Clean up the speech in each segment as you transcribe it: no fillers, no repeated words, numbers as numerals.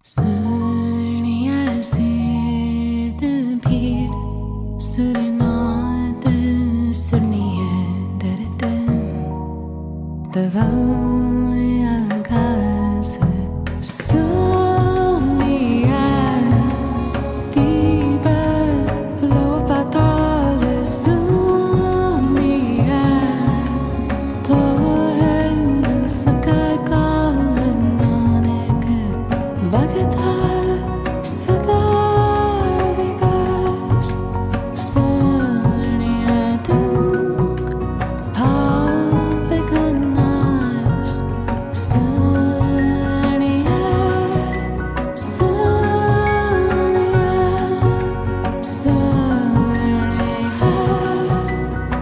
Suniai se the peer, Surinat, Suniai, the valley agas, Suniai, deeper, lower patal, Suniai, poem, Sakai calling on it, Bagatal, Sada Vegas, Suniai, Dunk, Pampaganars, Suniai, Suniai, Suniai,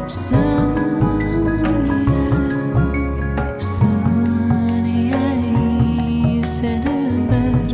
Suniai, Suniai, Sedember,